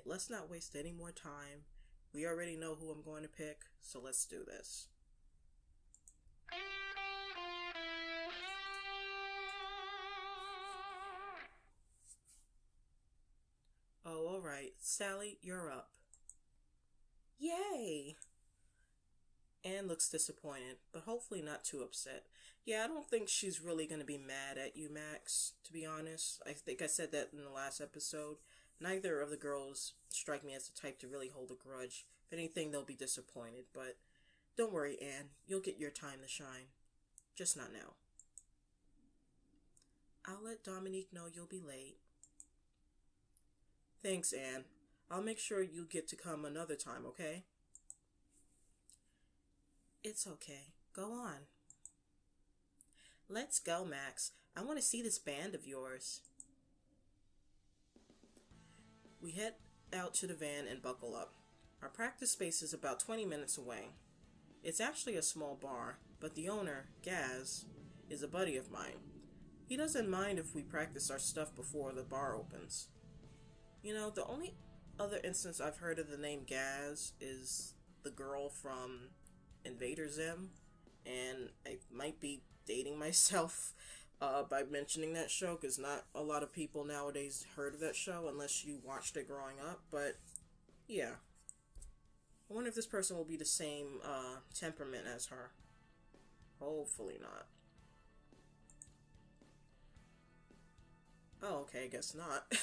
let's not waste any more time. We already know who I'm going to pick, so let's do this. Oh, alright. Sally, you're up. Yay! Anne looks disappointed, but hopefully not too upset. Yeah, I don't think she's really going to be mad at you, Max, to be honest. I think I said that in the last episode. Neither of the girls strike me as the type to really hold a grudge. If anything, they'll be disappointed, but don't worry, Anne. You'll get your time to shine. Just not now. I'll let Dominique know you'll be late. Thanks, Anne. I'll make sure you get to come another time, okay? It's okay. Go on. Let's go, Max. I want to see this band of yours. We head out to the van and buckle up. Our practice space is about 20 minutes away. It's actually a small bar, but the owner, Gaz, is a buddy of mine. He doesn't mind if we practice our stuff before the bar opens. You know, the only other instance I've heard of the name Gaz is the girl from Invader Zim, and I might be dating myself by mentioning that show, because not a lot of people nowadays heard of that show unless you watched it growing up, but yeah. I wonder if this person will be the same temperament as her. Hopefully not. Oh, okay, I guess not.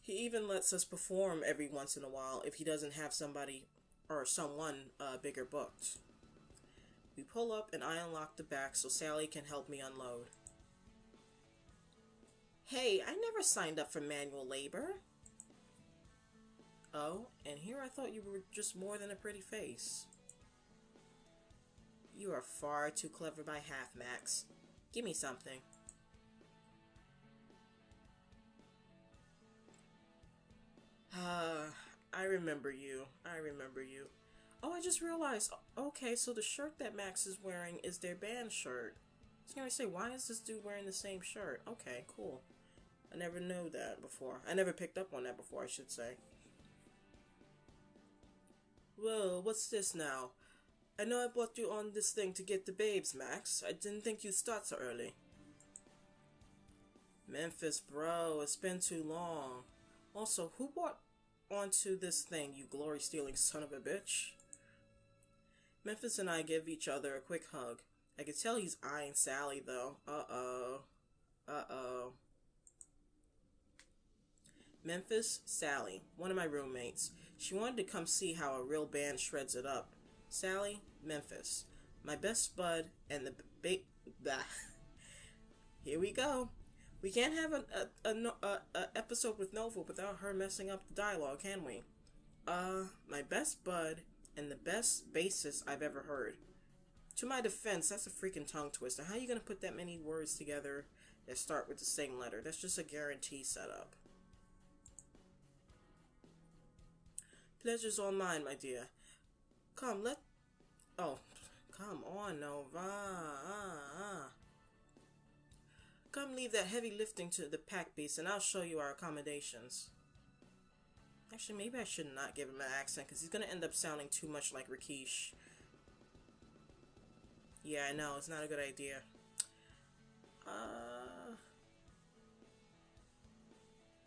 He even lets us perform every once in a while if he doesn't have somebody or someone bigger booked. We pull up and I unlock the back so Sally can help me unload. Hey, I never signed up for manual labor. Oh, and here I thought you were just more than a pretty face. You are far too clever by half, Max. Give me something. I remember you. Oh, I just realized. Okay, so the shirt that Max is wearing is their band shirt. I was gonna say, why is this dude wearing the same shirt? Okay, cool. I never knew that before. I never picked up on that before, I should say. Whoa, what's this now? I know I brought you on this thing to get the babes, Max. I didn't think you'd start so early. Memphis, bro, it's been too long. Also, who brought onto this thing, you glory-stealing son of a bitch? Memphis and I give each other a quick hug. I could tell he's eyeing Sally, though. Uh-oh. Memphis, Sally, one of my roommates. She wanted to come see how a real band shreds it up. Sally, Memphis, my best bud, and the Here we go. We can't have an episode with Nova without her messing up the dialogue, can we? My best bud and the best bassist I've ever heard. To my defense, that's a freaking tongue twister. How are you gonna put that many words together that start with the same letter? That's just a guarantee setup. Pleasure's all mine, my dear. Come on, Nova. Come leave that heavy lifting to the pack beast and I'll show you our accommodations. Actually, maybe I should not give him an accent because he's going to end up sounding too much like Rakesh. Yeah, I know, it's not a good idea.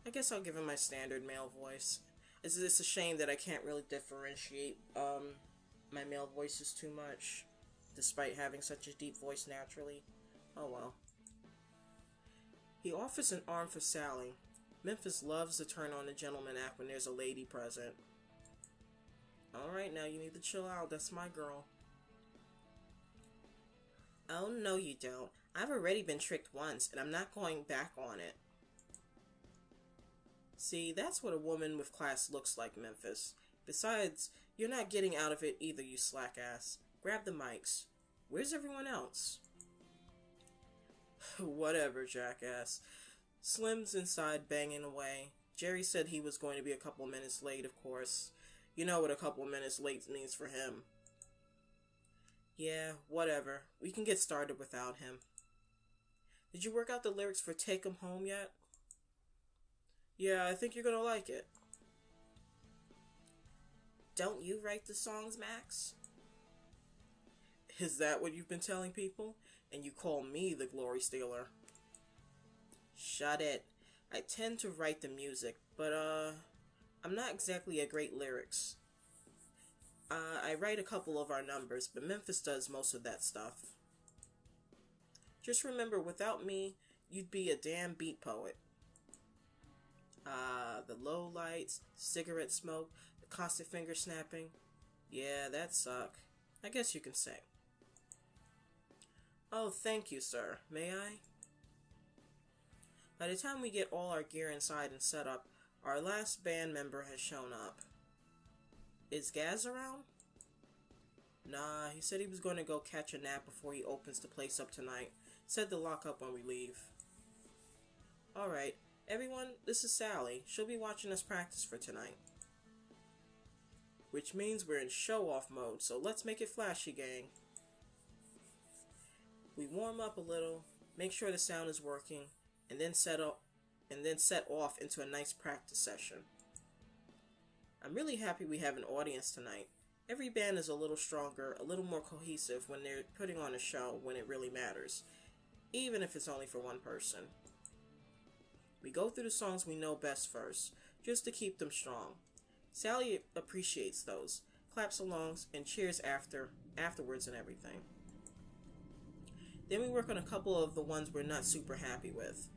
I guess I'll give him my standard male voice. It's a shame that I can't really differentiate my male voices too much, despite having such a deep voice naturally. Oh well. He offers an arm for Sally. Memphis loves to turn on the gentleman act when there's a lady present. Alright, now you need to chill out. That's my girl. Oh, no you don't. I've already been tricked once, and I'm not going back on it. See, that's what a woman with class looks like, Memphis. Besides, you're not getting out of it either, you slack ass. Grab the mics. Where's everyone else? Whatever, jackass. Slim's inside banging away. Jerry said he was going to be a couple minutes late, of course. You know what a couple minutes late means for him. Yeah, whatever. We can get started without him. Did you work out the lyrics for Take 'Em Home yet? Yeah, I think you're gonna like it. Don't you write the songs, Max? Is that what you've been telling people? And you call me the glory stealer? Shut it. I tend to write the music, but I'm not exactly a great lyrics. I write a couple of our numbers, but Memphis does most of that stuff. Just remember, without me, you'd be a damn beat poet. The low lights, cigarette smoke, the constant finger snapping. Yeah, that suck. I guess you can say. Oh, thank you, sir. May I? By the time we get all our gear inside and set up, our last band member has shown up. Is Gaz around? Nah, he said he was going to go catch a nap before he opens the place up tonight. Said to lock up when we leave. Alright, everyone, this is Sally. She'll be watching us practice for tonight. Which means we're in show-off mode, so let's make it flashy, gang. We warm up a little, make sure the sound is working, and then set off into a nice practice session. I'm really happy we have an audience tonight. Every band is a little stronger, a little more cohesive when they're putting on a show when it really matters, even if it's only for one person. We go through the songs we know best first, just to keep them strong. Sally appreciates those, claps along, and cheers afterwards and everything. Then we work on a couple of the ones we're not super happy with.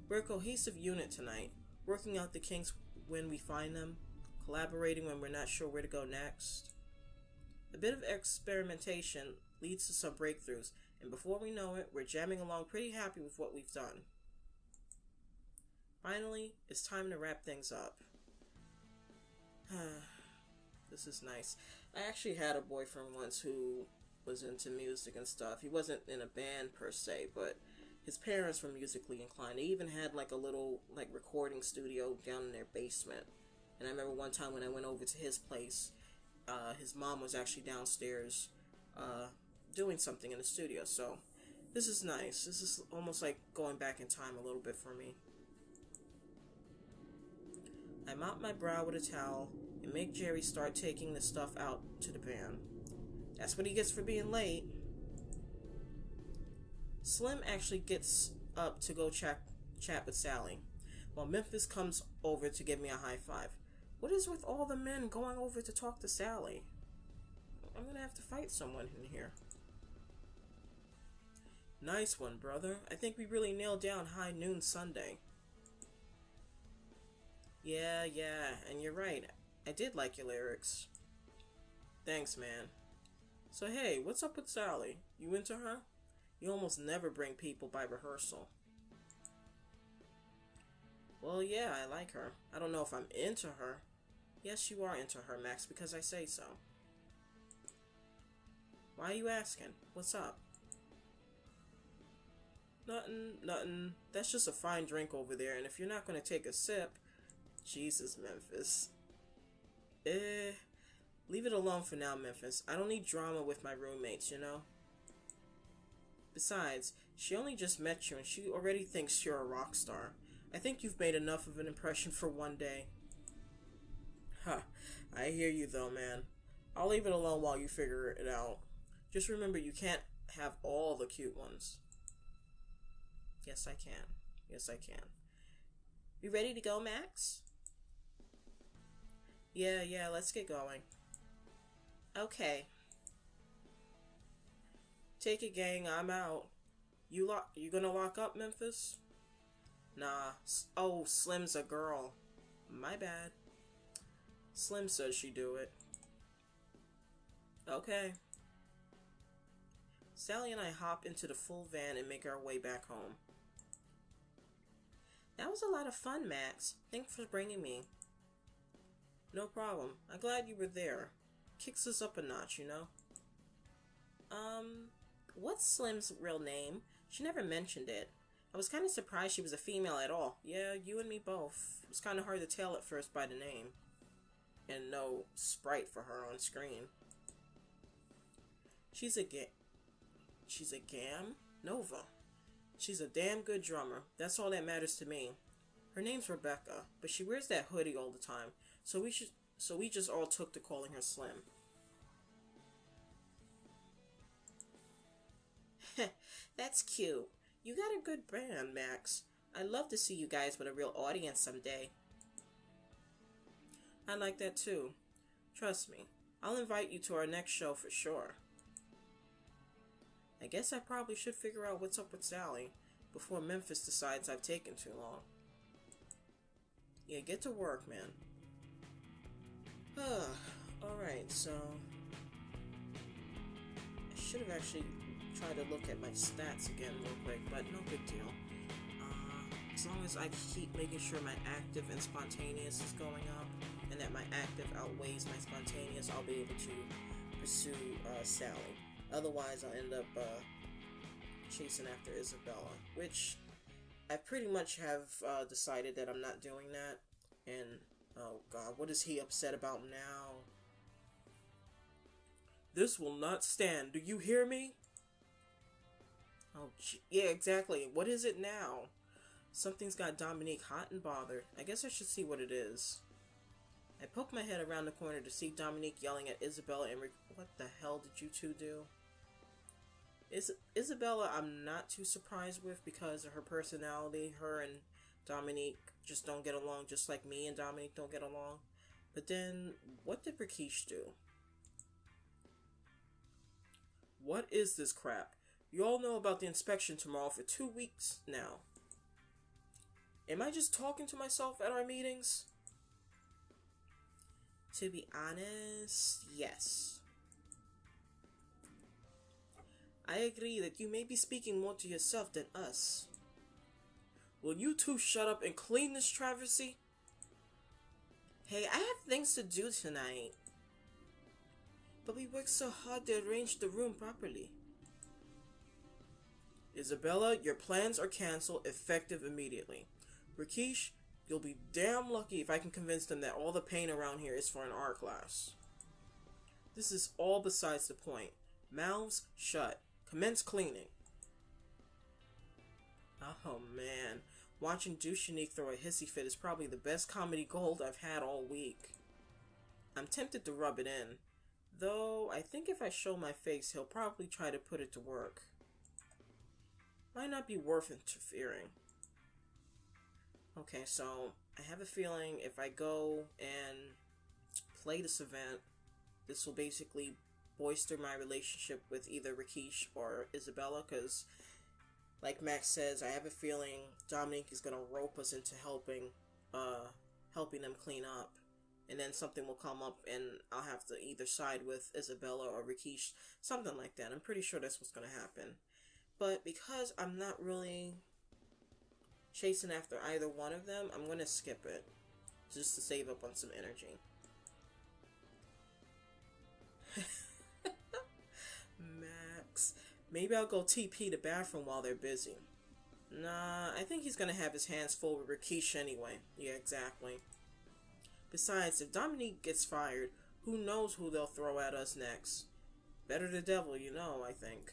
We're a cohesive unit tonight, working out the kinks when we find them, collaborating when we're not sure where to go next. A bit of experimentation leads to some breakthroughs, and before we know it, we're jamming along pretty happy with what we've done. Finally, it's time to wrap things up. This is nice. I actually had a boyfriend once who was into music and stuff. He wasn't in a band per se, but his parents were musically inclined. They even had like a little recording studio down in their basement. And I remember one time when I went over to his place, his mom was actually downstairs doing something in the studio. So this is nice. This is almost like going back in time a little bit for me. I mop my brow with a towel and make Jerry start taking the stuff out to the van. That's what he gets for being late. Slim actually gets up to go chat with Sally, while Memphis comes over to give me a high five. What is with all the men going over to talk to Sally? I'm gonna have to fight someone in here. Nice one, brother. I think we really nailed down High Noon Sunday. Yeah, and you're right. I did like your lyrics. Thanks, man. So hey, what's up with Sally? You into her? You almost never bring people by rehearsal. Well, yeah, I like her. I don't know if I'm into her. Yes, you are into her, Max, because I say so. Why are you asking? What's up? Nothing. That's just a fine drink over there, and if you're not going to take a sip... Jesus, Memphis. Leave it alone for now, Memphis. I don't need drama with my roommates, you know? Besides, she only just met you and she already thinks you're a rock star. I think you've made enough of an impression for one day. Ha, I hear you though, man. I'll leave it alone while you figure it out. Just remember you can't have all the cute ones. Yes, I can. You ready to go, Max? Yeah, let's get going. Okay. Take it, gang, I'm out. You gonna lock up, Memphis? Nah. Oh, Slim's a girl. My bad. Slim says she do it. Okay. Sally and I hop into the full van and make our way back home. That was a lot of fun, Max. Thanks for bringing me. No problem. I'm glad you were there. Kicks us up a notch, you know? What's Slim's real name? She never mentioned it. I was kind of surprised she was a female at all. Yeah, you and me both. It was kind of hard to tell at first by the name. And no sprite for her on screen. She's a gam? Nova. She's a damn good drummer. That's all that matters to me. Her name's Rebecca, but she wears that hoodie all the time, so So we just all took to calling her Slim. That's cute. You got a good brand, Max. I'd love to see you guys with a real audience someday. I like that too. Trust me, I'll invite you to our next show for sure. I guess I probably should figure out what's up with Sally before Memphis decides I've taken too long. Yeah, get to work, man. Alright, so I should have actually tried to look at my stats again real quick, but no big deal. As long as I keep making sure my active and spontaneous is going up, and that my active outweighs my spontaneous, I'll be able to pursue Sally. Otherwise, I'll end up chasing after Isabella, which I pretty much have decided that I'm not doing that. And oh god, what is he upset about now? This will not stand. Do you hear me? Oh, yeah, exactly. What is it now? Something's got Dominique hot and bothered. I guess I should see what it is. I poked my head around the corner to see Dominique yelling at Isabella and what the hell did you two do? Isabella, I'm not too surprised with because of her personality. Her and Dominique just don't get along, just like me and Dominique don't get along. But then, what did Rakesh do? What is this crap? You all know about the inspection tomorrow for 2 weeks now. Am I just talking to myself at our meetings? To be honest, yes. I agree that you may be speaking more to yourself than us. Will you two shut up and clean this travesty? Hey, I have things to do tonight. But we worked so hard to arrange the room properly. Isabella, your plans are canceled, effective immediately. Rakesh, you'll be damn lucky if I can convince them that all the paint around here is for an art class. This is all besides the point. Mouths shut. Commence cleaning. Oh man, watching Dushanique throw a hissy fit is probably the best comedy gold I've had all week. I'm tempted to rub it in, though I think if I show my face, he'll probably try to put it to work. Might not be worth interfering. Okay, so I have a feeling if I go and play this event, this will basically boister my relationship with either Rakesh or Isabella, because like Max says, I have a feeling Dominique is gonna rope us into helping them clean up, and then something will come up and I'll have to either side with Isabella or Rakesh, something like that. I'm pretty sure that's what's gonna happen. But because I'm not really chasing after either one of them, I'm gonna skip it just to save up on some energy. Max. Maybe I'll go TP the bathroom while they're busy. Nah, I think he's gonna have his hands full with Rakesh anyway. Yeah, exactly. Besides, if Dominique gets fired, who knows who they'll throw at us next. Better the devil, you know, I think.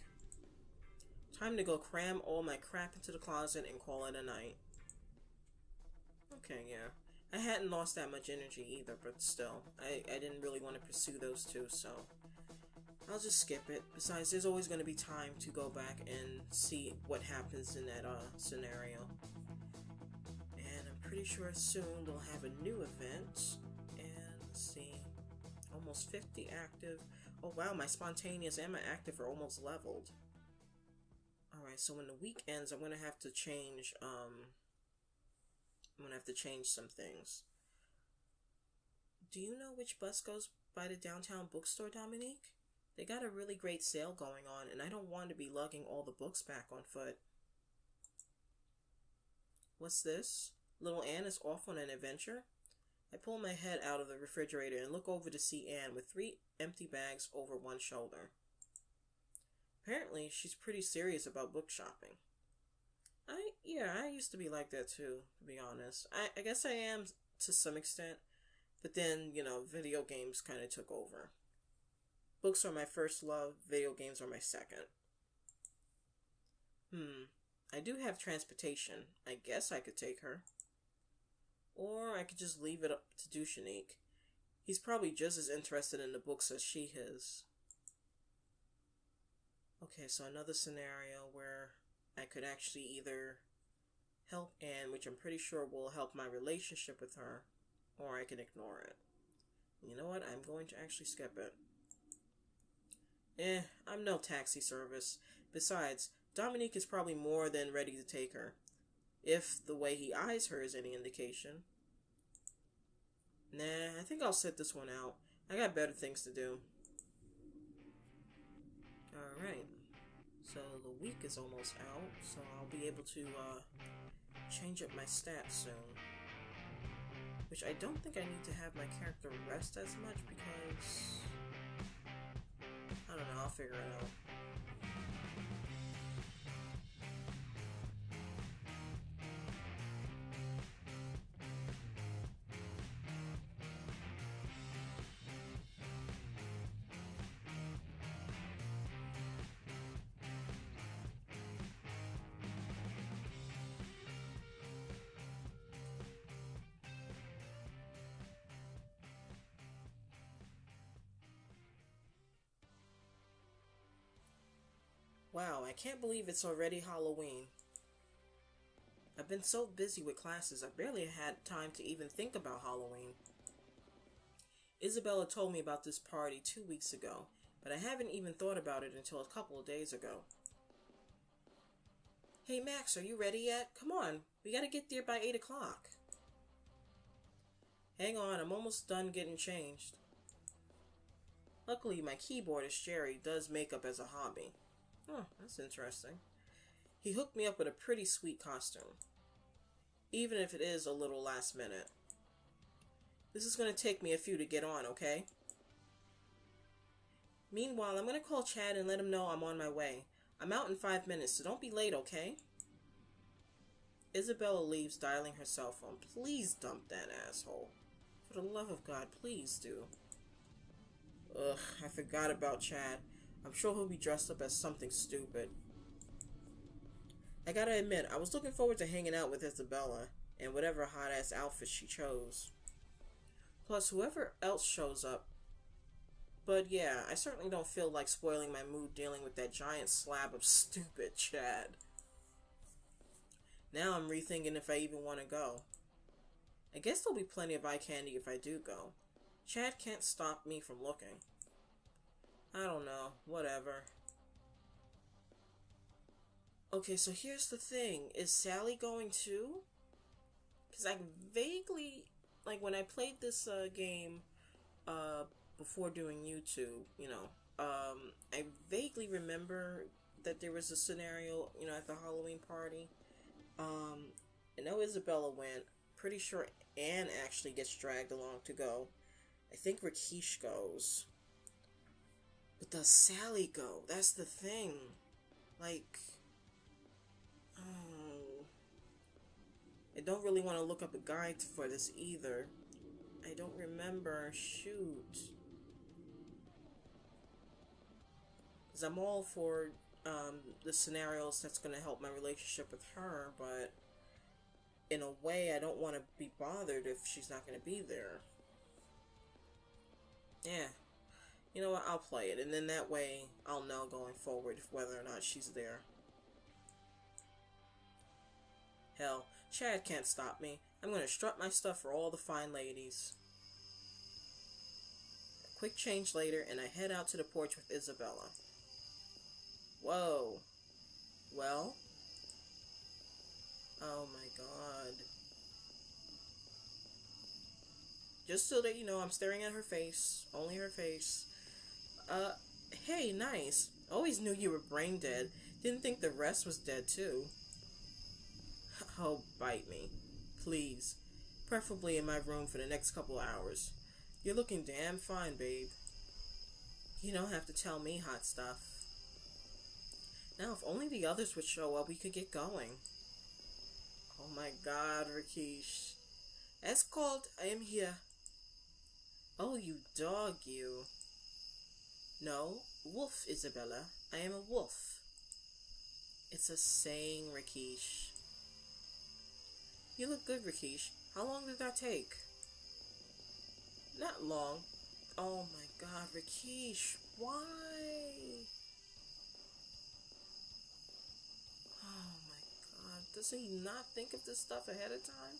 Time to go cram all my crap into the closet and call it a night. Okay, yeah. I hadn't lost that much energy either, but still. I didn't really want to pursue those two, so I'll just skip it. Besides, there's always going to be time to go back and see what happens in that scenario. And I'm pretty sure soon we'll have a new event. And let's see. Almost 50 active. Oh wow, my spontaneous and my active are almost leveled. Alright, so when the week ends, I'm going to have to change, some things. Do you know which bus goes by the downtown bookstore, Dominique? They got a really great sale going on, and I don't want to be lugging all the books back on foot. What's this? Little Anne is off on an adventure? I pull my head out of the refrigerator and look over to see Anne with 3 empty bags over one shoulder. Apparently, she's pretty serious about book shopping. I used to be like that too, to be honest. I guess I am to some extent, but then, video games kind of took over. Books are my first love, video games are my second. I do have transportation. I guess I could take her. Or I could just leave it up to Dushanique. He's probably just as interested in the books as she is. Okay, so another scenario where I could actually either help Anne, which I'm pretty sure will help my relationship with her, or I can ignore it. You know what? I'm going to actually skip it. I'm no taxi service. Besides, Dominique is probably more than ready to take her, if the way he eyes her is any indication. Nah, I think I'll sit this one out. I got better things to do. Alright. So the week is almost out, so I'll be able to change up my stats soon. Which I don't think I need to have my character rest as much because... I don't know, I'll figure it out. Wow, I can't believe it's already Halloween. I've been so busy with classes, I barely had time to even think about Halloween. Isabella told me about this party 2 weeks ago, but I haven't even thought about it until a couple of days ago. Hey Max, are you ready yet? Come on, we gotta get there by 8 o'clock. Hang on, I'm almost done getting changed. Luckily, my keyboardist Jerry does makeup as a hobby. Oh, that's interesting. He hooked me up with a pretty sweet costume, even if it is a little last minute. This is going to take me a few to get on, okay? Meanwhile, I'm going to call Chad and let him know I'm on my way. I'm out in 5 minutes, so don't be late, okay? Isabella leaves, dialing her cell phone. Please dump that asshole. For the love of God, please do. Ugh, I forgot about Chad. I'm sure he'll be dressed up as something stupid. I gotta admit, I was looking forward to hanging out with Isabella and whatever hot-ass outfit she chose. Plus, whoever else shows up. But yeah, I certainly don't feel like spoiling my mood dealing with that giant slab of stupid Chad. Now I'm rethinking if I even want to go. I guess there'll be plenty of eye candy if I do go. Chad can't stop me from looking. I don't know, whatever. Okay, so here's the thing. Is Sally going too? Because I vaguely, like when I played this game before doing YouTube, I vaguely remember that there was a scenario, at the Halloween party. I know Isabella went. Pretty sure Anne actually gets dragged along to go. I think Rakesh goes. But does Sally go? That's the thing. Like, I don't really want to look up a guide for this either. I don't remember. Shoot. Because I'm all for the scenarios that's going to help my relationship with her, but in a way, I don't want to be bothered if she's not going to be there. Yeah. You know what, I'll play it, and then that way I'll know going forward whether or not she's there. Hell, Chad can't stop me. I'm gonna strut my stuff for all the fine ladies. A quick change later, and I head out to the porch with Isabella. Whoa. Well? Oh my god. Just so that you know, I'm staring at her face. Only her face. Hey, nice. Always knew you were brain dead. Didn't think the rest was dead, too. Oh, bite me. Please. Preferably in my room for the next couple of hours. You're looking damn fine, babe. You don't have to tell me hot stuff. Now, if only the others would show up, we could get going. Oh my god, Rakesh. As called, I am here. Oh, you dog, you. No, wolf, Isabella. I am a wolf. It's a saying, Rakesh. You look good, Rakesh. How long did that take? Not long. Oh my god, Rakesh, why? Oh my god, does he not think of this stuff ahead of time?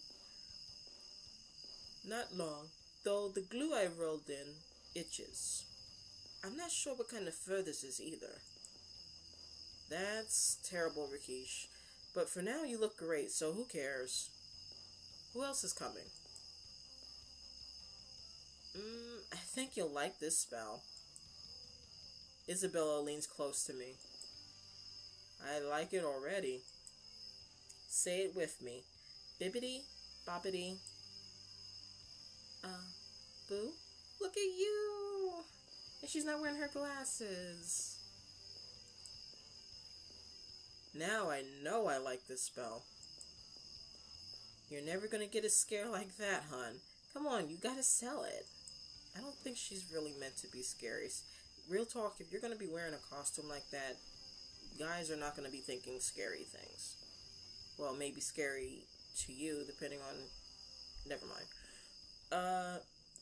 Not long, though the glue I rolled in itches. I'm not sure what kind of fur this is either. That's terrible, Rakesh. But for now you look great, so who cares? Who else is coming? I think you'll like this spell. Isabella leans close to me. I like it already. Say it with me. Bibbidi, bobbidi. Boo? Look at you! And she's not wearing her glasses. Now I know I like this spell. You're never gonna get a scare like that, hon. Come on, you gotta sell it. I don't think she's really meant to be scary. Real talk, if you're gonna be wearing a costume like that, guys are not gonna be thinking scary things. Well, maybe scary to you, depending on... Never mind.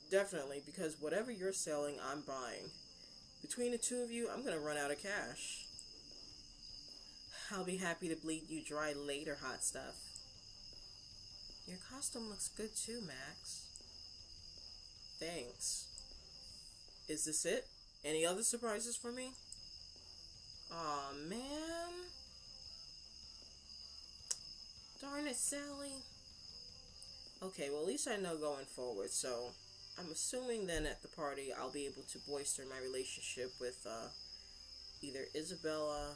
Definitely, because whatever you're selling, I'm buying. Between the two of you, I'm gonna run out of cash. I'll be happy to bleed you dry later, hot stuff. Your costume looks good too, Max. Thanks. Is this it? Any other surprises for me? Aw, man. Darn it, Sally. Okay, well, at least I know going forward, so I'm assuming then at the party I'll be able to bolster my relationship with either Isabella,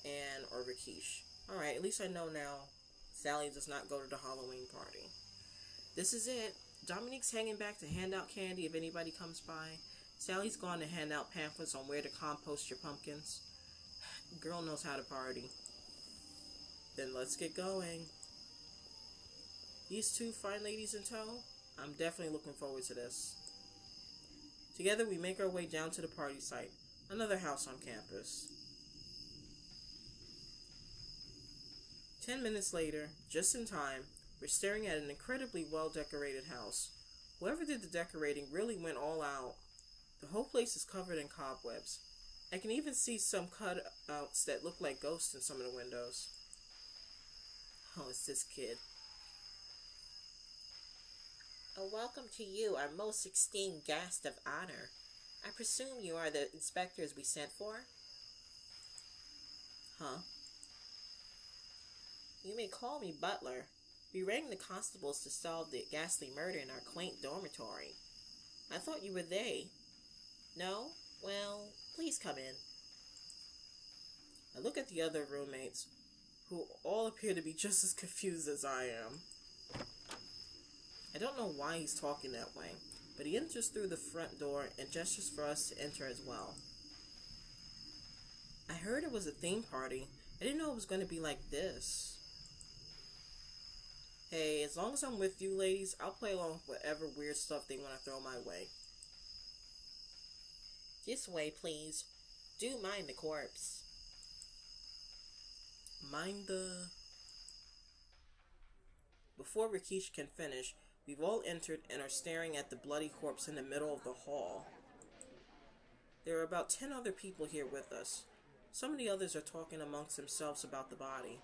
Anne, or Rakesh. Alright, at least I know now Sally does not go to the Halloween party. This is it. Dominique's hanging back to hand out candy if anybody comes by. Sally's gone to hand out pamphlets on where to compost your pumpkins. Girl knows how to party. Then let's get going. These two fine ladies in tow? I'm definitely looking forward to this. Together we make our way down to the party site, another house on campus. 10 minutes later, just in time, we're staring at an incredibly well-decorated house. Whoever did the decorating really went all out. The whole place is covered in cobwebs. I can even see some cutouts that look like ghosts in some of the windows. Oh, it's this kid. A welcome to you, our most esteemed guest of honor. I presume you are the inspectors we sent for? Huh? You may call me Butler. We rang the constables to solve the ghastly murder in our quaint dormitory. I thought you were they. No? Well, please come in. I look at the other roommates, who all appear to be just as confused as I am. I don't know why he's talking that way, but he enters through the front door and gestures for us to enter as well. I heard it was a theme party. I didn't know it was going to be like this. Hey, as long as I'm with you ladies, I'll play along with whatever weird stuff they want to throw my way. This way, please. Do mind the corpse. Mind the... Before Rakesh can finish, we've all entered and are staring at the bloody corpse in the middle of the hall. There are about 10 other people here with us. Some of the others are talking amongst themselves about the body.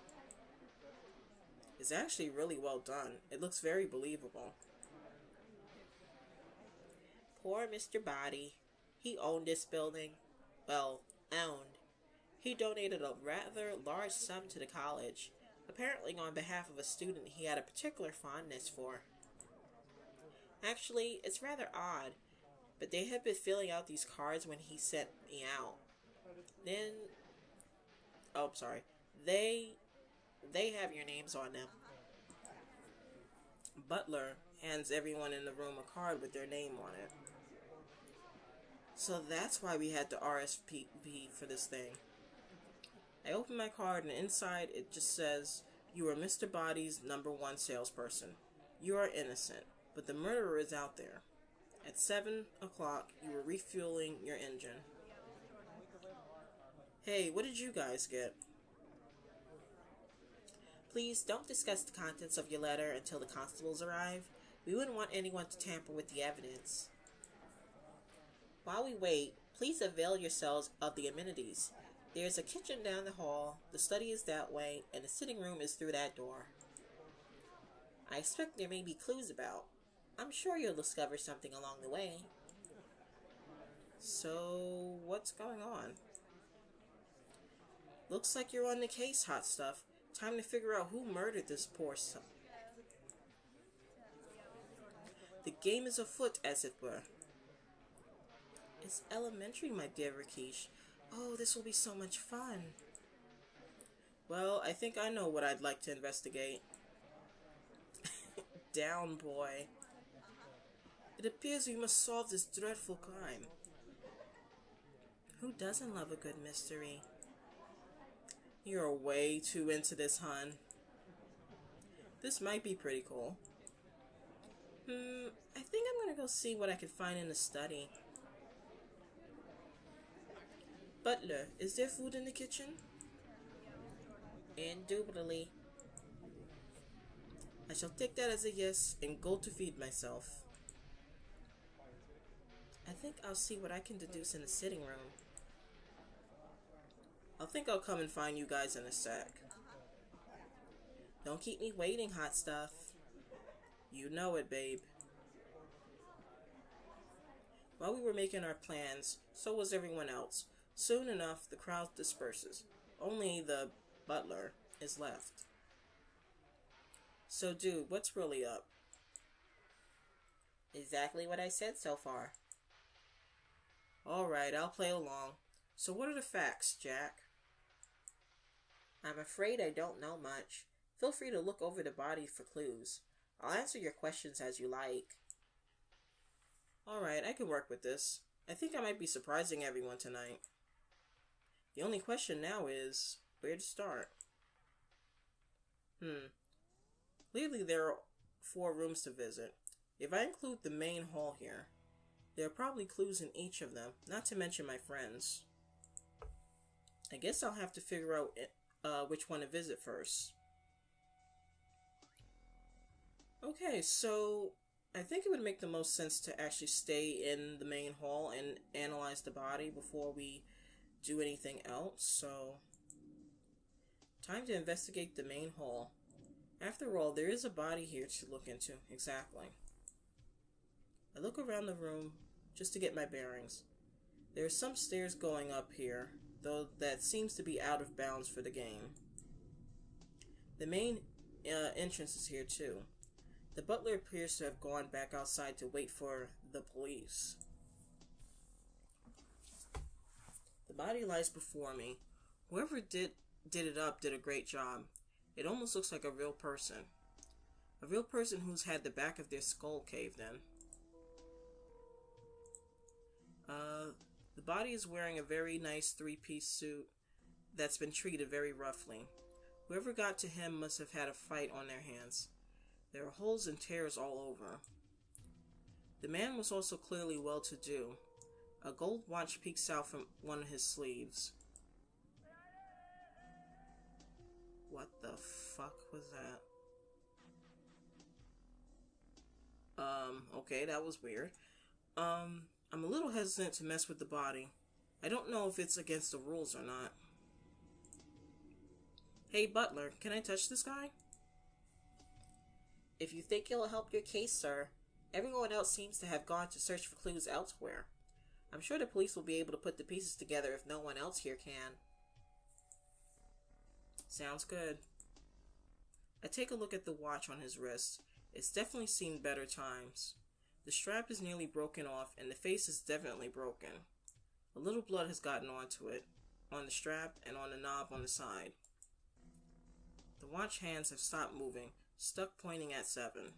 It's actually really well done. It looks very believable. Poor Mr. Body. He owned this building. Well, owned. He donated a rather large sum to the college, apparently on behalf of a student he had a particular fondness for. Actually, it's rather odd, but they had been filling out these cards when he sent me out. Then... Oh, sorry. They have your names on them. Butler hands everyone in the room a card with their name on it. So that's why we had to RSVP for this thing. I open my card and inside it just says, "You are Mr. Body's #1 salesperson. You are innocent, but the murderer is out there. At 7 o'clock, you were refueling your engine." Hey, what did you guys get? Please don't discuss the contents of your letter until the constables arrive. We wouldn't want anyone to tamper with the evidence. While we wait, please avail yourselves of the amenities. There's a kitchen down the hall, the study is that way, and the sitting room is through that door. I expect there may be clues about. I'm sure you'll discover something along the way. So, what's going on? Looks like you're on the case, hot stuff. Time to figure out who murdered this poor son. The game is afoot, as it were. It's elementary, my dear Rakesh. Oh, this will be so much fun. Well, I think I know what I'd like to investigate. Down, boy. It appears we must solve this dreadful crime. Who doesn't love a good mystery? You're way too into this, hon. This might be pretty cool. I think I'm gonna go see what I can find in the study. Butler, is there food in the kitchen? Indubitably. I shall take that as a yes and go to feed myself. I think I'll see what I can deduce in the sitting room. I think I'll come and find you guys in a sec. Don't keep me waiting, hot stuff. You know it, babe. While we were making our plans, so was everyone else. Soon enough, the crowd disperses. Only the butler is left. So, dude, what's really up? Exactly what I said so far. Alright, I'll play along. So what are the facts, Jack? I'm afraid I don't know much. Feel free to look over the body for clues. I'll answer your questions as you like. Alright, I can work with this. I think I might be surprising everyone tonight. The only question now is, where to start? Clearly there are 4 rooms to visit. If I include the main hall here, there are probably clues in each of them, not to mention my friends. I guess I'll have to figure out which one to visit first. Okay, so I think it would make the most sense to actually stay in the main hall and analyze the body before we do anything else, so time to investigate the main hall. After all, there is a body here to look into. Exactly. I look around the room just to get my bearings. There are some stairs going up here, though that seems to be out of bounds for the game. The main entrance is here too. The butler appears to have gone back outside to wait for the police. The body lies before me. Whoever did it up did a great job. It almost looks like a real person. A real person who's had the back of their skull caved in. The body is wearing a very nice 3-piece suit that's been treated very roughly. Whoever got to him must have had a fight on their hands. There are holes and tears all over. The man was also clearly well-to-do. A gold watch peeks out from one of his sleeves. What the fuck was that? Okay, that was weird. I'm a little hesitant to mess with the body. I don't know if it's against the rules or not. Hey, butler, can I touch this guy? If you think it'll help your case, sir. Everyone else seems to have gone to search for clues elsewhere. I'm sure the police will be able to put the pieces together if no one else here can. Sounds good. I take a look at the watch on his wrist. It's definitely seen better times. The strap is nearly broken off, and the face is definitely broken. A little blood has gotten onto it, on the strap and on the knob on the side. The watch hands have stopped moving, stuck pointing at 7.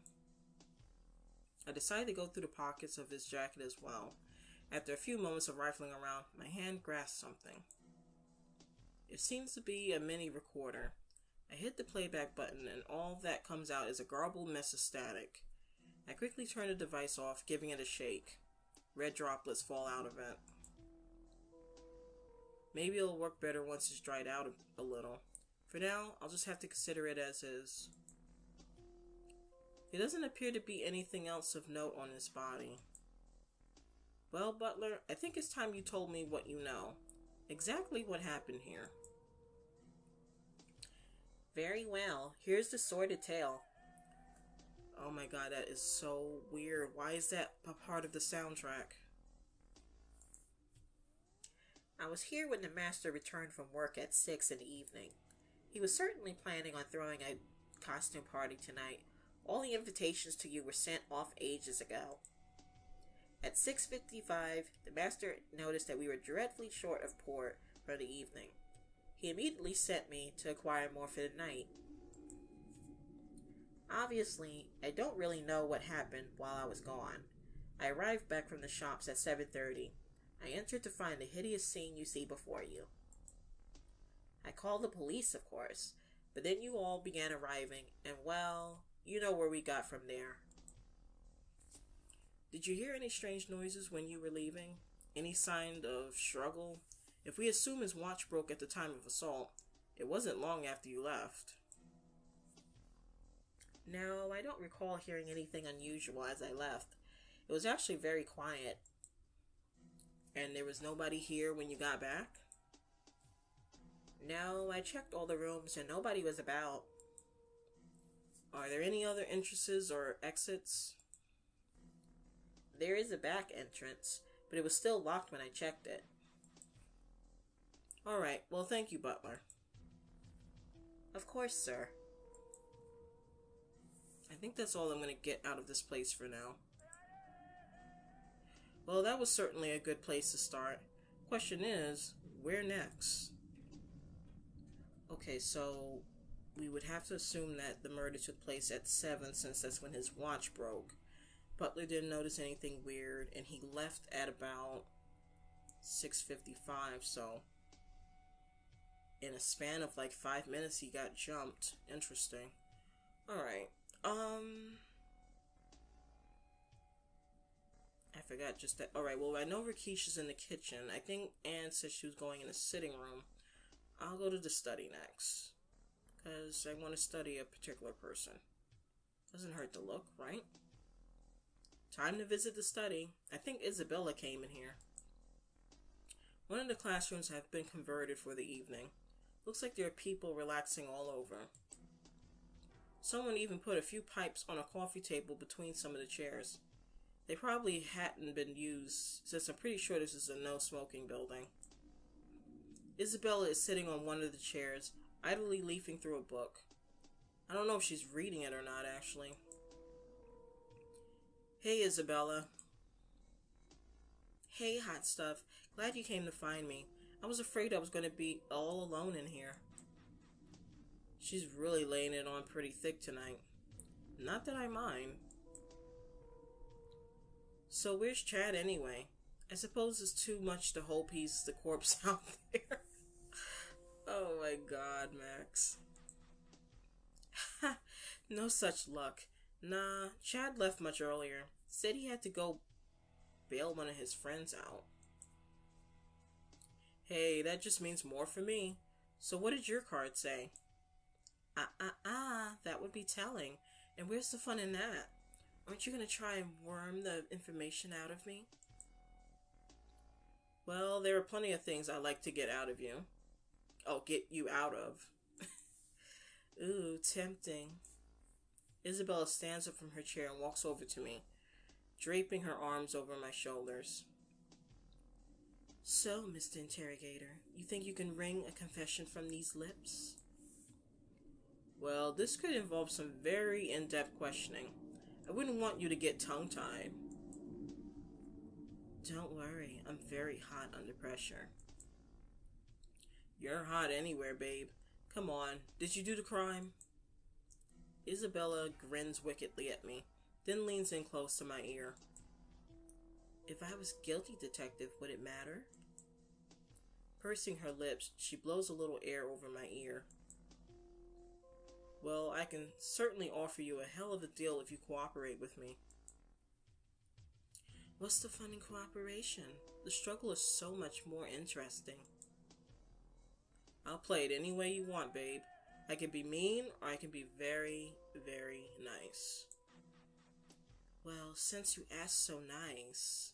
I decide to go through the pockets of his jacket as well. After a few moments of rifling around, my hand grasps something. It seems to be a mini recorder. I hit the playback button and all that comes out is a garbled mess of static. I quickly turn the device off, giving it a shake. Red droplets fall out of it. Maybe it'll work better once it's dried out a little. For now, I'll just have to consider it as is. There doesn't appear to be anything else of note on his body. Well, Butler, I think it's time you told me what you know. Exactly what happened here. Very well. Here's the sordid tale. Oh my god, that is so weird. Why is that a part of the soundtrack? I was here when the master returned from work at 6 in the evening. He was certainly planning on throwing a costume party tonight. All the invitations to you were sent off ages ago. At 6:55, the master noticed that we were dreadfully short of port for the evening. He immediately sent me to acquire more for the night. Obviously, I don't really know what happened while I was gone. I arrived back from the shops at 7:30. I entered to find the hideous scene you see before you. I called the police, of course, but then you all began arriving, and well, you know where we got from there. Did you hear any strange noises when you were leaving? Any sign of struggle? If we assume his watch broke at the time of assault, it wasn't long after you left. No, I don't recall hearing anything unusual as I left. It was actually very quiet. And there was nobody here when you got back? No, I checked all the rooms and nobody was about. Are there any other entrances or exits? There is a back entrance, but it was still locked when I checked it. Alright, well thank you, Butler. Of course, sir. I think that's all I'm going to get out of this place for now. Well, that was certainly a good place to start. Question is, where next? Okay, so we would have to assume that the murder took place at 7 since that's when his watch broke. Butler didn't notice anything weird, and he left at about 6:55, so in a span of like 5 minutes he got jumped. Interesting. Alright, I forgot just that. Alright, well, I know Rakisha's in the kitchen. I think Anne said she was going in the sitting room. I'll go to the study next, because I want to study a particular person. Doesn't hurt to look, right? Time to visit the study. I think Isabella came in here. One of the classrooms have been converted for the evening. Looks like there are people relaxing all over. Someone even put a few pipes on a coffee table between some of the chairs. They probably hadn't been used, since I'm pretty sure this is a no-smoking building. Isabella is sitting on one of the chairs, idly leafing through a book. I don't know if she's reading it or not, actually. Hey, Isabella. Hey, hot stuff. Glad you came to find me. I was afraid I was going to be all alone in here. She's really laying it on pretty thick tonight. Not that I mind. So where's Chad anyway? I suppose it's too much to hope he's the corpse out there. Oh my god, Max. No such luck. Nah, Chad left much earlier. Said he had to go bail one of his friends out. Hey, that just means more for me. So what did your card say? That would be telling. And where's the fun in that? Aren't you going to try and worm the information out of me? Well, there are plenty of things I like to get out of you. Oh, get you out of. Ooh, tempting. Isabella stands up from her chair and walks over to me, draping her arms over my shoulders. So, Mr. Interrogator, you think you can wring a confession from these lips? Well, this could involve some very in-depth questioning. I wouldn't want you to get tongue-tied. Don't worry, I'm very hot under pressure. You're hot anywhere, babe. Come on, did you do the crime? Isabella grins wickedly at me, then leans in close to my ear. If I was guilty, detective, would it matter? Pursing her lips, she blows a little air over my ear. Well, I can certainly offer you a hell of a deal if you cooperate with me. What's the fun in cooperation? The struggle is so much more interesting. I'll play it any way you want, babe. I can be mean, or I can be very, very nice. Well, since you asked so nice.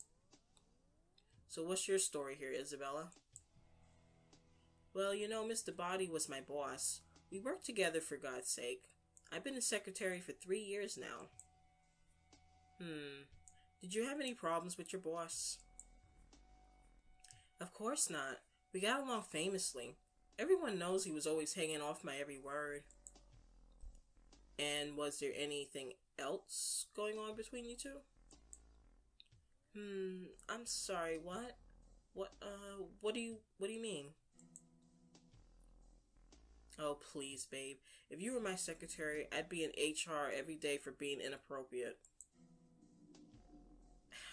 So what's your story here, Isabella? Well, Mr. Body was my boss. We worked together, for God's sake. I've been a secretary for 3 years now. Did you have any problems with your boss? Of course not. We got along famously. Everyone knows he was always hanging off my every word. And was there anything else going on between you two? I'm sorry, what? What do you mean? Oh, please, babe. If you were my secretary, I'd be in HR every day for being inappropriate.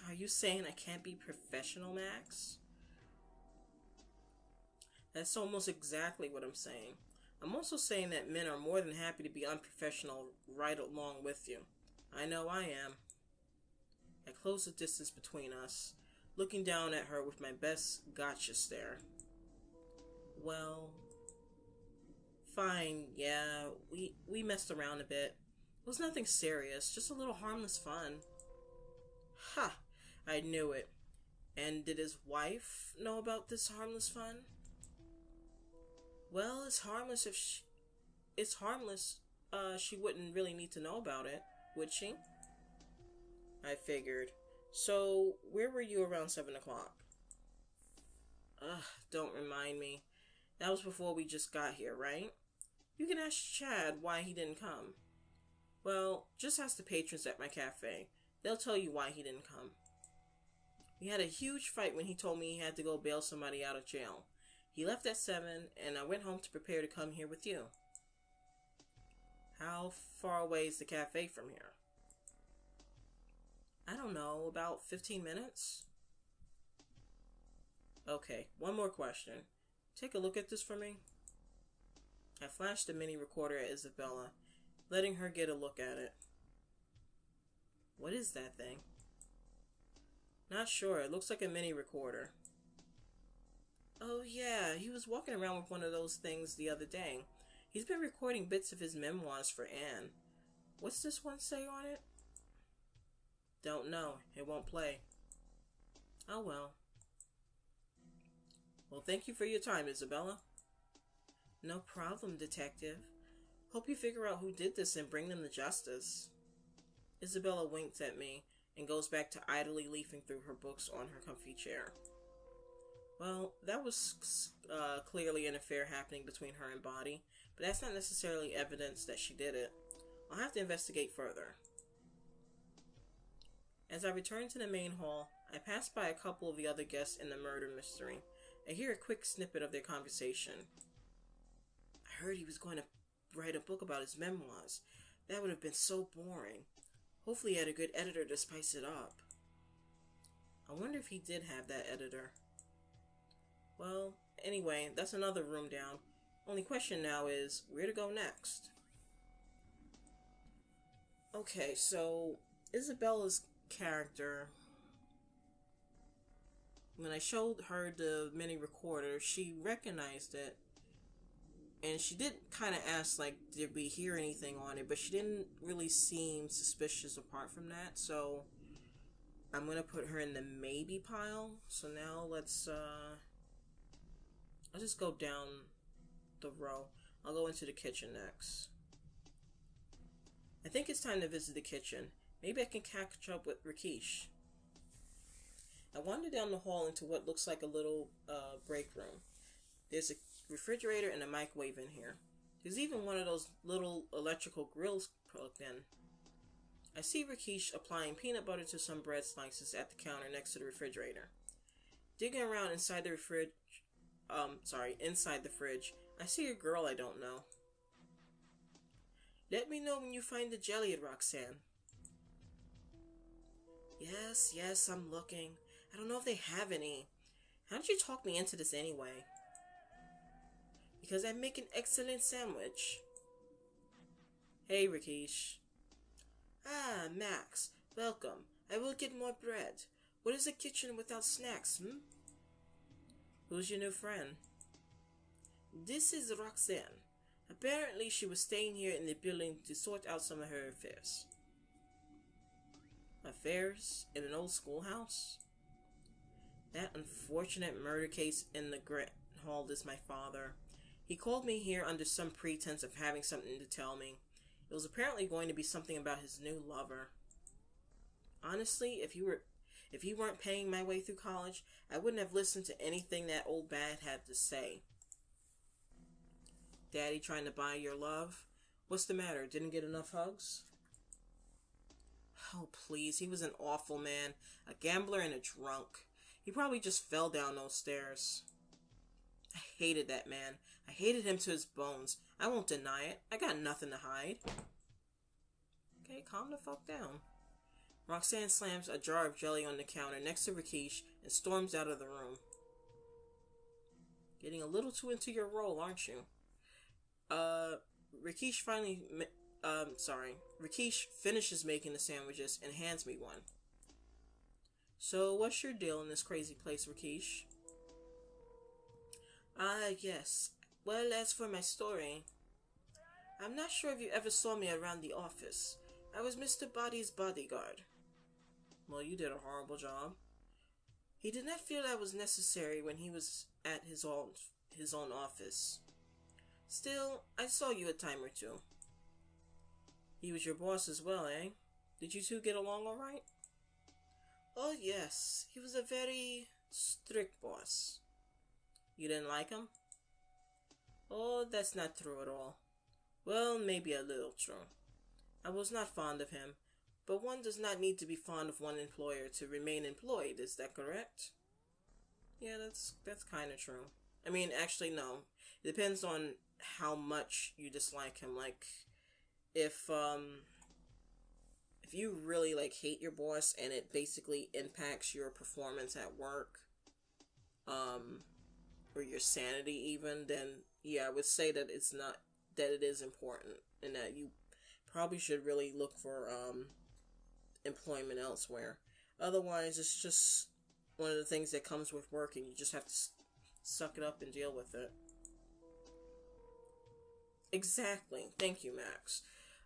Are you saying I can't be professional, Max? That's almost exactly what I'm saying. I'm also saying that men are more than happy to be unprofessional right along with you. I know I am. I closed the distance between us, looking down at her with my best gotcha stare. Well, fine, yeah, we messed around a bit. It was nothing serious, just a little harmless fun. Ha! I knew it. And did his wife know about this harmless fun? Well, it's harmless if she wouldn't really need to know about it, would she? I figured. So, where were you around 7 o'clock? Don't remind me. That was before we just got here, right? You can ask Chad why he didn't come. Well, just ask the patrons at my cafe. They'll tell you why he didn't come. We had a huge fight when he told me he had to go bail somebody out of jail. He left at 7, and I went home to prepare to come here with you. How far away is the cafe from here? I don't know, about 15 minutes? Okay, one more question. Take a look at this for me. I flashed the mini recorder at Isabella, letting her get a look at it. What is that thing? Not sure, it looks like a mini recorder. Oh yeah, he was walking around with one of those things the other day. He's been recording bits of his memoirs for Anne. What's this one say on it? Don't know, it won't play. Oh well. Well, thank you for your time, Isabella. No problem, detective. Hope you figure out who did this and bring them to justice. Isabella winks at me and goes back to idly leafing through her books on her comfy chair. Well, that was clearly an affair happening between her and Body, but that's not necessarily evidence that she did it. I'll have to investigate further. As I return to the main hall, I pass by a couple of the other guests in the murder mystery. I hear a quick snippet of their conversation. I heard he was going to write a book about his memoirs. That would have been so boring. Hopefully he had a good editor to spice it up. I wonder if he did have that editor. Well, anyway, that's another room down. Only question now is, where to go next? Okay, so Isabella's character, when I showed her the mini recorder, she recognized it. And she did kind of ask, like, did we hear anything on it? But she didn't really seem suspicious apart from that. So, I'm going to put her in the maybe pile. So now let's, I'll just go down the row. I'll go into the kitchen next. I think it's time to visit the kitchen. Maybe I can catch up with Rakesh. I wander down the hall into what looks like a little break room. There's a refrigerator and a microwave in here. There's even one of those little electrical grills plugged in. I see Rakesh applying peanut butter to some bread slices at the counter next to the refrigerator. Digging around inside the inside the fridge, I see a girl I don't know. Let me know when you find the jelly, Roxanne. Yes, I'm looking. I don't know if they have any. How did you talk me into this anyway? Because I make an excellent sandwich. Hey, Rakesh. Ah, Max. Welcome. I will get more bread. What is a kitchen without snacks, Who's your new friend? This is Roxanne. Apparently, she was staying here in the building to sort out some of her affairs. Affairs in an old schoolhouse? That unfortunate murder case in the Grant Hall is my father. He called me here under some pretense of having something to tell me. It was apparently going to be something about his new lover. Honestly, if you weren't paying my way through college, I wouldn't have listened to anything that old bat had to say. Daddy trying to buy your love? What's the matter? Didn't get enough hugs? Oh, please. He was an awful man. A gambler and a drunk. He probably just fell down those stairs. I hated that man. I hated him to his bones. I won't deny it. I got nothing to hide. Okay, calm the fuck down. Roxanne slams a jar of jelly on the counter next to Rakesh and storms out of the room. Getting a little too into your role, aren't you? Rakesh finishes making the sandwiches and hands me one. So, what's your deal in this crazy place, Rakesh? Yes. Well, as for my story, I'm not sure if you ever saw me around the office. I was Mr. Body's bodyguard. Well, you did a horrible job. He did not feel that was necessary when he was at his own office. Still, I saw you a time or two. He was your boss as well, eh? Did you two get along all right? Oh, yes. He was a very strict boss. You didn't like him? Oh, that's not true at all. Well, maybe a little true. I was not fond of him, but one does not need to be fond of one employer to remain employed, is that correct? Yeah, that's kind of true. I mean, actually, no. It depends on how much you dislike him. Like, if you really, hate your boss and it basically impacts your performance at work, or your sanity even, then, yeah, I would say that it is important and that you probably should really look for, employment elsewhere. Otherwise, it's just one of the things that comes with work and you just have to suck it up and deal with it. Exactly. Thank you, Max.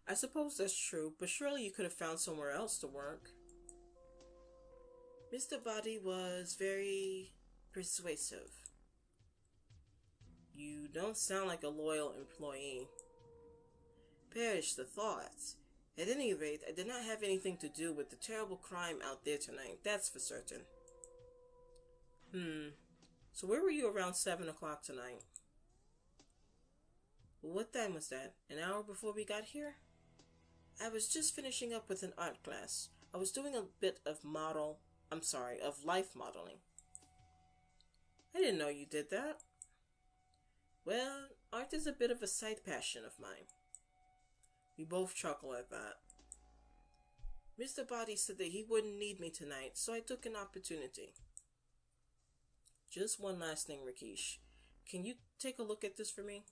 I suppose that's true, but surely you could have found somewhere else to work. Mr. Body was very persuasive. You don't sound like a loyal employee. Perish the thought. At any rate, I did not have anything to do with the terrible crime out there tonight, that's for certain. So where were you around 7 o'clock tonight? What time was that? An hour before we got here? I was just finishing up with an art class. I was doing a bit of life modeling. I didn't know you did that. Well, art is a bit of a side passion of mine. We both chuckle at that. Mr. Body said that he wouldn't need me tonight, so I took an opportunity. Just one last thing, Rakesh. Can you take a look at this for me?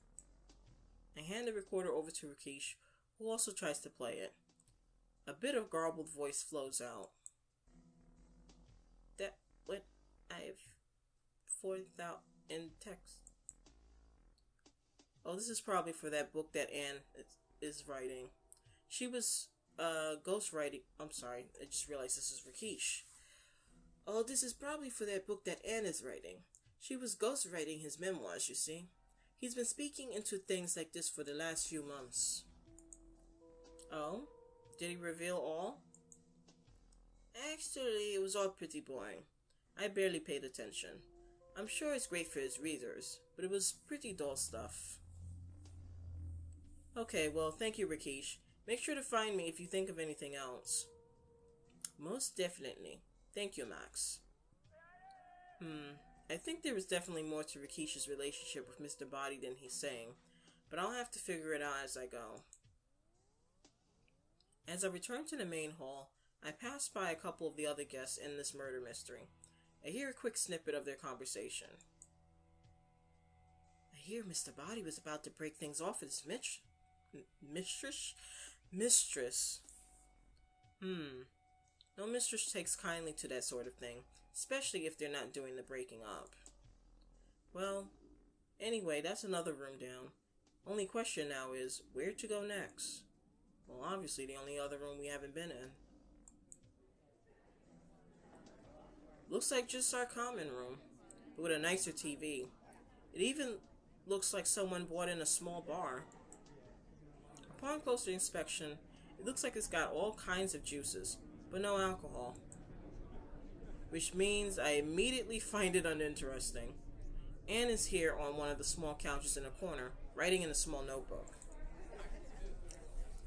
I hand the recorder over to Rakesh, who also tries to play it. A bit of garbled voice flows out. That what I've 4,000 in text. Oh, this is probably for that book that Anne is writing. She was ghostwriting. I'm sorry, I just realized this is Rakesh. Oh, this is probably for that book that Anne is writing. She was ghostwriting his memoirs, you see. He's been speaking into things like this for the last few months. Oh? Did he reveal all? Actually, it was all pretty boring. I barely paid attention. I'm sure it's great for his readers, but it was pretty dull stuff. Okay, well, thank you, Rakesh. Make sure to find me if you think of anything else. Most definitely. Thank you, Max. I think there is definitely more to Rakesh's relationship with Mr. Body than he's saying, but I'll have to figure it out as I go. As I return to the main hall, I pass by a couple of the other guests in this murder mystery. I hear a quick snippet of their conversation. I hear Mr. Body was about to break things off with his mistress. No mistress takes kindly to that sort of thing, especially if they're not doing the breaking up. Well, anyway, that's another room down. Only question now is, where to go next? Well, obviously the only other room we haven't been in. Looks like just our common room, but with a nicer TV. It even looks like someone brought in a small bar. Upon closer inspection, it looks like it's got all kinds of juices, but no alcohol. Which means I immediately find it uninteresting. Anne is here on one of the small couches in the corner, writing in a small notebook.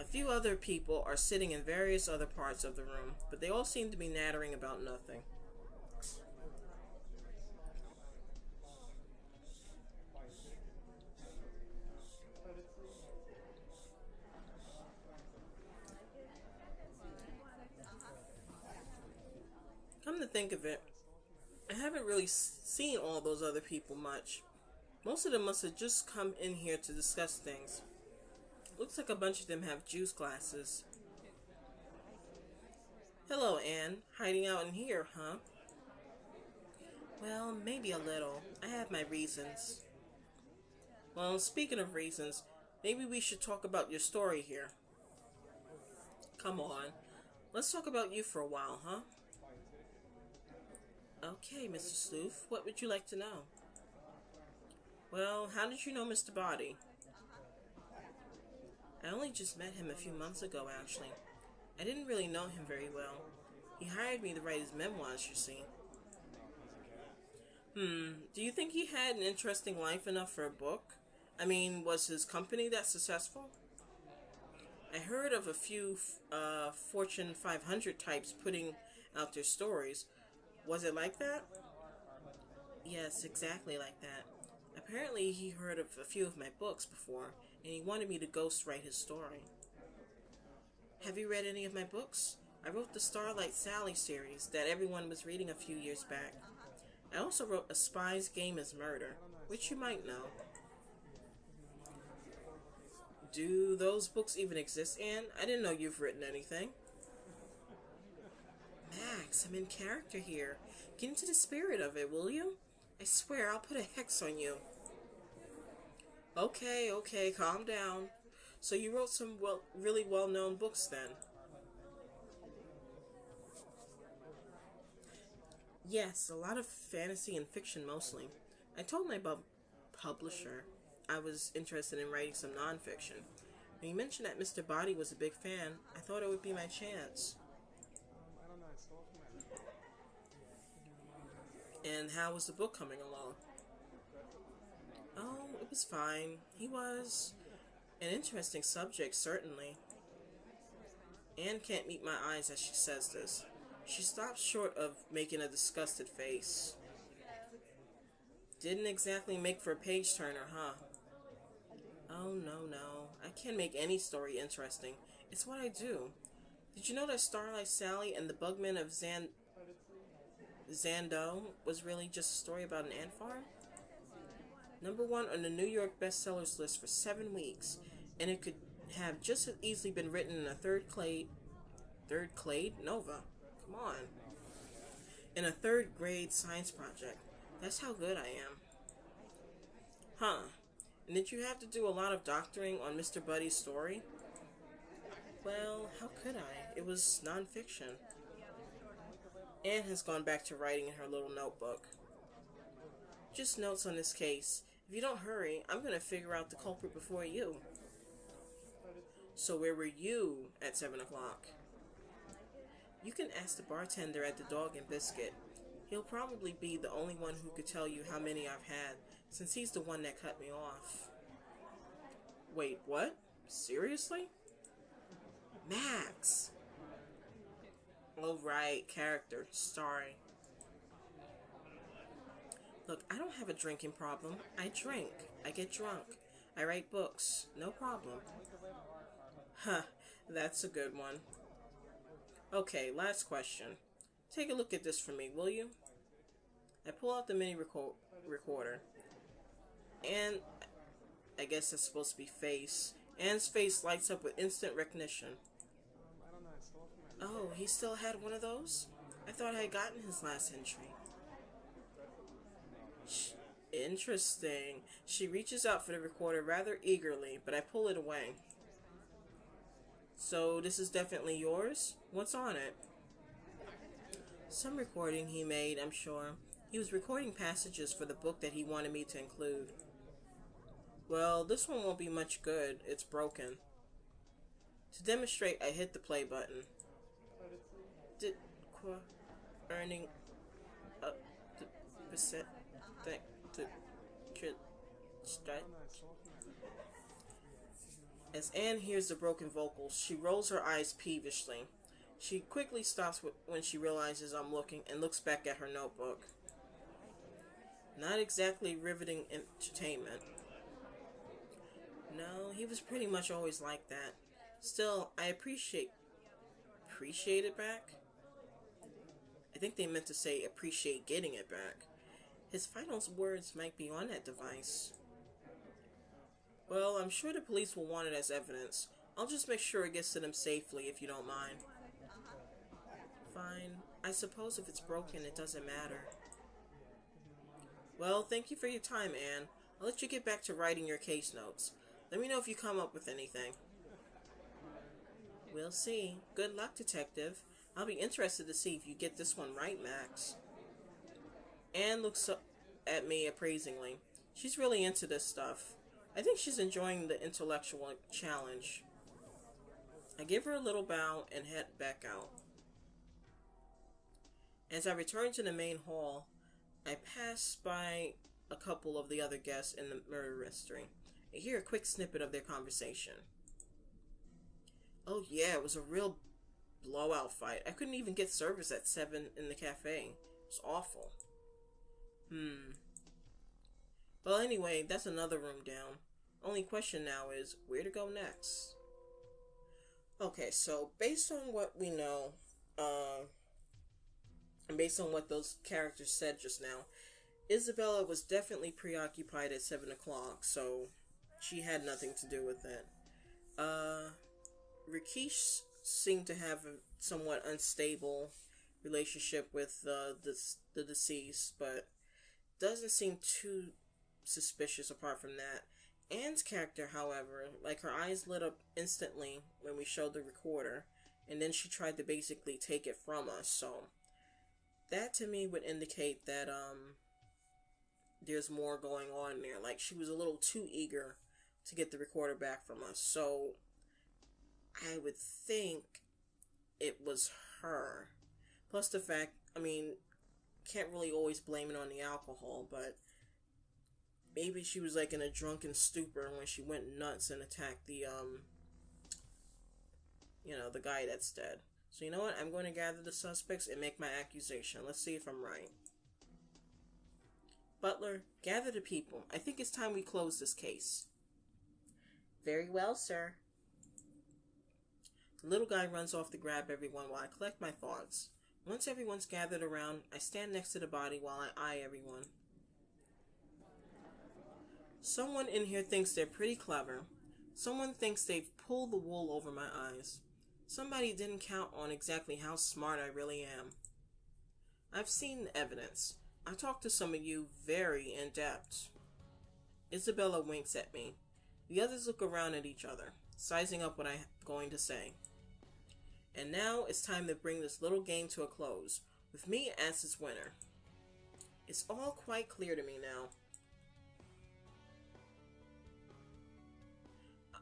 A few other people are sitting in various other parts of the room, but they all seem to be nattering about nothing. Come to think of it, I haven't really seen all those other people much. Most of them must have just come in here to discuss things. Looks like a bunch of them have juice glasses. Hello, Anne. Hiding out in here, huh? Well, maybe a little. I have my reasons. Well, speaking of reasons, maybe we should talk about your story here. Come on. Let's talk about you for a while, huh? Okay, Mr. Sleuth, what would you like to know? Well, how did you know Mr. Body? I only just met him a few months ago, actually. I didn't really know him very well. He hired me to write his memoirs, you see. Do you think he had an interesting life enough for a book? I mean, was his company that successful? I heard of a few Fortune 500 types putting out their stories. Was it like that? Yes, exactly like that. Apparently he heard of a few of my books before, and he wanted me to ghostwrite his story. Have you read any of my books? I wrote the Starlight Sally series that everyone was reading a few years back. I also wrote A Spy's Game is Murder, which you might know. Do those books even exist, Anne? I didn't know you've written anything. Max, I'm in character here. Get into the spirit of it, will you? I swear I'll put a hex on you. Okay, calm down. So you wrote some really well-known books then? Yes, a lot of fantasy and fiction mostly. I told my publisher I was interested in writing some nonfiction. When you mentioned that Mr. Body was a big fan, I thought it would be my chance. And how was the book coming along? Oh, it was fine. He was an interesting subject, certainly. Anne can't meet my eyes as she says this. She stops short of making a disgusted face. Didn't exactly make for a page-turner, huh? Oh, no. I can't make any story interesting. It's what I do. Did you know that Starlight Sally and the Bugmen of Zando was really just a story about an ant farm? #1 on the New York bestsellers list for 7 weeks, and it could have just as easily been written in a third grade Nova. Come on. In a 3rd grade science project. That's how good I am. Huh. And did you have to do a lot of doctoring on Mr. Buddy's story? Well, how could I? It was nonfiction. Anne has gone back to writing in her little notebook. Just notes on this case. If you don't hurry, I'm going to figure out the culprit before you. So where were you at 7 o'clock? You can ask the bartender at the Dog and Biscuit. He'll probably be the only one who could tell you how many I've had, since he's the one that cut me off. Wait, what? Seriously? Max! Oh, right, character, story. Look, I don't have a drinking problem. I drink. I get drunk. I write books. No problem. Huh, that's a good one. Okay, last question. Take a look at this for me, will you? I pull out the mini recorder. And I guess that's supposed to be face. Anne's face lights up with instant recognition. Oh, he still had one of those? I thought I had gotten his last entry. Interesting. She reaches out for the recorder rather eagerly, but I pull it away. So this is definitely yours? What's on it? Some recording he made, I'm sure. He was recording passages for the book that he wanted me to include. Well, this one won't be much good. It's broken. To demonstrate, I hit the play button. Earning the percent thing to stretch. As Anne hears the broken vocals, she rolls her eyes peevishly. She quickly stops when she realizes I'm looking and looks back at her notebook. Not exactly riveting entertainment. No, he was pretty much always like that. Still, I appreciate it back? I think they meant to say appreciate getting it back. His final words might be on that device. Well, I'm sure the police will want it as evidence. I'll just make sure it gets to them safely if you don't mind. Fine. I suppose if it's broken, it doesn't matter. Well, thank you for your time, Anne. I'll let you get back to writing your case notes. Let me know if you come up with anything. We'll see. Good luck, Detective. I'll be interested to see if you get this one right, Max. Anne looks up at me appraisingly. She's really into this stuff. I think she's enjoying the intellectual challenge. I give her a little bow and head back out. As I return to the main hall, I pass by a couple of the other guests in the murder mystery. I hear a quick snippet of their conversation. Oh yeah, it was a real blowout fight. I couldn't even get service at 7 in the cafe. It was awful. Well, anyway, that's another room down. Only question now is, where to go next? Okay, so based on what we know, and based on what those characters said just now, Isabella was definitely preoccupied at 7 o'clock, so she had nothing to do with it. Rikish seemed to have a somewhat unstable relationship with the deceased, but doesn't seem too suspicious apart from that. Anne's character, however, like her eyes lit up instantly when we showed the recorder, and then she tried to basically take it from us, so that to me would indicate that there's more going on there. Like, she was a little too eager to get the recorder back from us, so I would think it was her. Plus the fact, can't really always blame it on the alcohol, but maybe she was like in a drunken stupor when she went nuts and attacked the the guy that's dead. So you know what? I'm going to gather the suspects and make my accusation. Let's see if I'm right. Butler, gather the people. I think it's time we close this case. Very well, sir. The little guy runs off to grab everyone while I collect my thoughts. Once everyone's gathered around, I stand next to the body while I eye everyone. Someone in here thinks they're pretty clever. Someone thinks they've pulled the wool over my eyes. Somebody didn't count on exactly how smart I really am. I've seen the evidence. I talked to some of you very in-depth. Isabella winks at me. The others look around at each other, sizing up what I'm going to say. And now it's time to bring this little game to a close, with me as its winner. It's all quite clear to me now.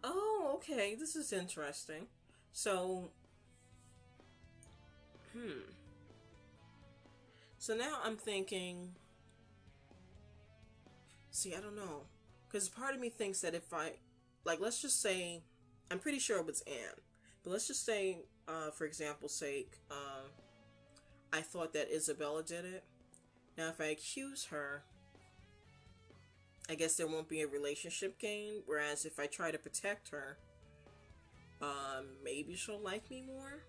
Oh, okay, this is interesting. So, So now I'm thinking, I don't know. Because part of me thinks that if let's just say, I'm pretty sure it was Anne. But let's just say, for example's sake, I thought that Isabella did it. Now, if I accuse her, I guess there won't be a relationship gain. Whereas if I try to protect her, maybe she'll like me more.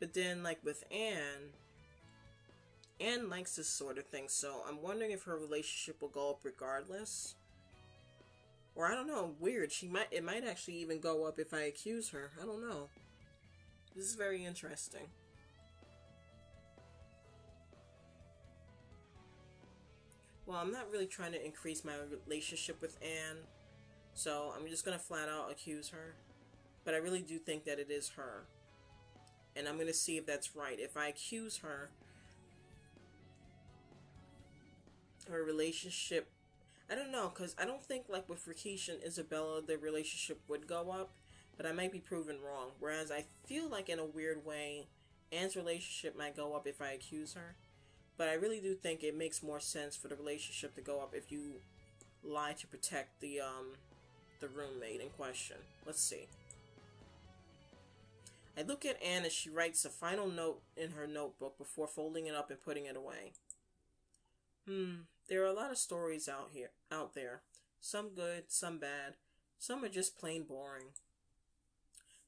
But then, like with Anne likes this sort of thing, so I'm wondering if her relationship will go up regardless. Or I don't know, weird. It might actually even go up if I accuse her. I don't know. This is very interesting. Well, I'm not really trying to increase my relationship with Anne, so I'm just gonna flat out accuse her. But I really do think that it is her. and I'm going to see if that's right. If I accuse her, her relationship, I don't know, because I don't think, like, with Rakesh and Isabella, the relationship would go up, but I might be proven wrong. Whereas I feel like, in a weird way, Anne's relationship might go up if I accuse her. But I really do think it makes more sense for the relationship to go up if you lie to protect the roommate in question. Let's see. I look at Anne as she writes a final note in her notebook before folding it up and putting it away. There are a lot of stories out there. Some good, some bad. Some are just plain boring.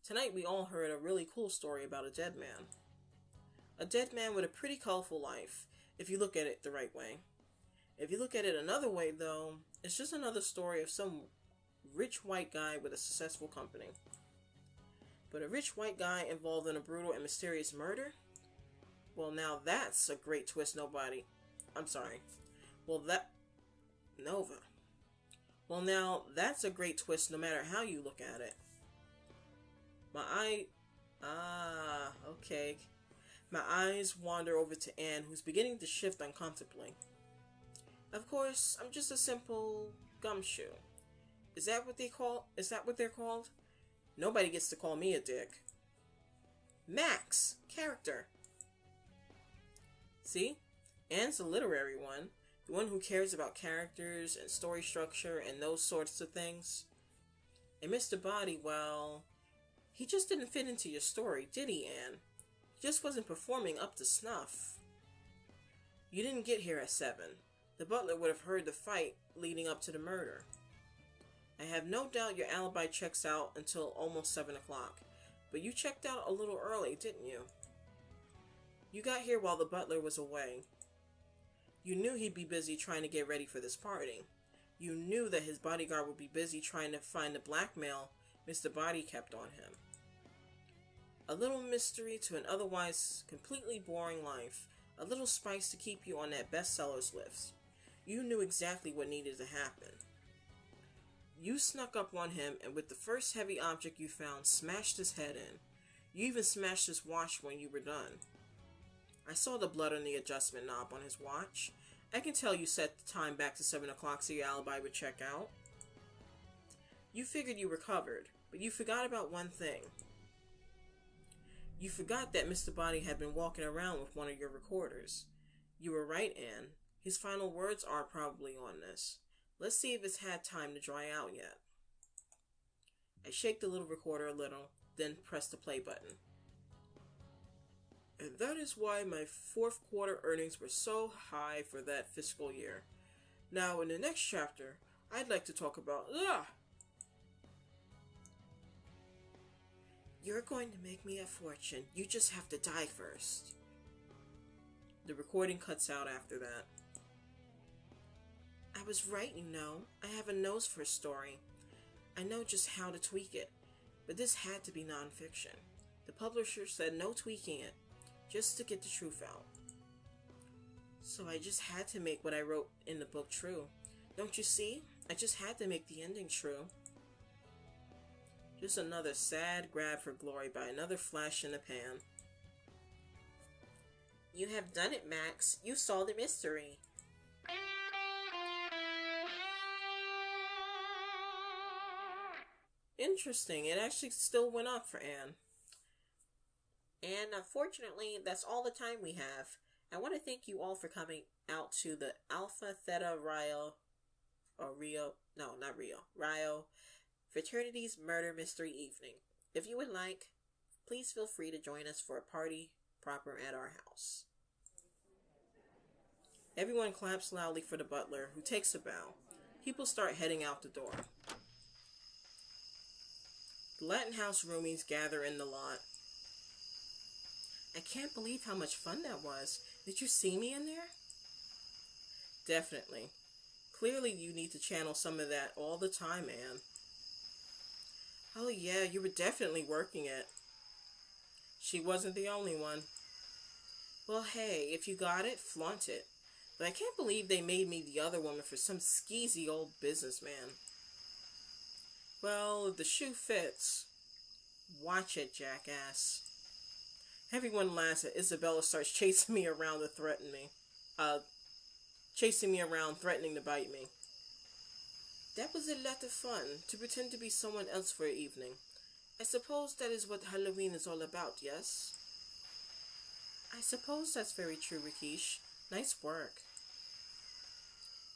Tonight we all heard a really cool story about a dead man. A dead man with a pretty colorful life, if you look at it the right way. If you look at it another way, though, it's just another story of some rich white guy with a successful company. But a rich white guy involved in a brutal and mysterious murder? Well, now that's a great twist Nova. Well, now that's a great twist no matter how you look at it. Okay. My eyes wander over to Anne, who's beginning to shift uncomfortably. Of course, I'm just a simple gumshoe. Is that what they're called? Nobody gets to call me a dick. Max, character. See? Anne's a literary one. The one who cares about characters and story structure and those sorts of things. And Mr. Body, well, he just didn't fit into your story, did he, Anne? He just wasn't performing up to snuff. You didn't get here at 7. The butler would have heard the fight leading up to the murder. I have no doubt your alibi checks out until almost 7 o'clock. But you checked out a little early, didn't you? You got here while the butler was away. You knew he'd be busy trying to get ready for this party. You knew that his bodyguard would be busy trying to find the blackmail Mr. Body kept on him. A little mystery to an otherwise completely boring life. A little spice to keep you on that bestsellers list. You knew exactly what needed to happen. You snuck up on him and with the first heavy object you found, smashed his head in. You even smashed his watch when you were done. I saw the blood on the adjustment knob on his watch. I can tell you set the time back to 7 o'clock so your alibi would check out. You figured you were covered, but you forgot about one thing. You forgot that Mr. Body had been walking around with one of your recorders. You were right, Anne. His final words are probably on this. Let's see if it's had time to dry out yet. I shake the little recorder a little, then press the play button. And that is why my fourth quarter earnings were so high for that fiscal year. Now, in the next chapter, I'd like to talk about... You're going to make me a fortune. You just have to die first. The recording cuts out after that. I was right, you know. I have a nose for a story. I know just how to tweak it. But this had to be nonfiction. The publisher said no tweaking it, just to get the truth out. So I just had to make what I wrote in the book true. Don't you see? I just had to make the ending true. Just another sad grab for glory by another flash in the pan. You have done it, Max. You solved the mystery. Interesting. It actually still went up for Anne. And unfortunately, that's all the time we have. I want to thank you all for coming out to the Alpha Theta Rio Fraternity's Murder Mystery Evening. If you would like, please feel free to join us for a party proper at our house. Everyone claps loudly for the butler, who takes a bow. People start heading out the door. The Latin House roomies gather in the lot. I can't believe how much fun that was. Did you see me in there? Definitely. Clearly you need to channel some of that all the time, Anne. Oh yeah, you were definitely working it. She wasn't the only one. Well, hey, if you got it, flaunt it. But I can't believe they made me the other woman for some skeezy old businessman. Well, if the shoe fits. Watch it, jackass. Everyone laughs as Isabella starts chasing me around threatening to bite me. That was a lot of fun, to pretend to be someone else for an evening. I suppose that is what Halloween is all about, yes? I suppose that's very true, Rakesh. Nice work.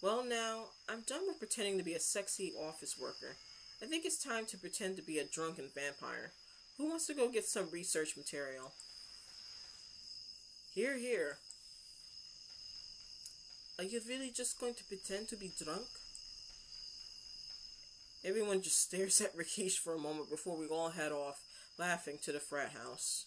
Well now, I'm done with pretending to be a sexy office worker. I think it's time to pretend to be a drunken vampire. Who wants to go get some research material? Hear, hear. Are you really just going to pretend to be drunk? Everyone just stares at Rakesh for a moment before we all head off, laughing to the frat house.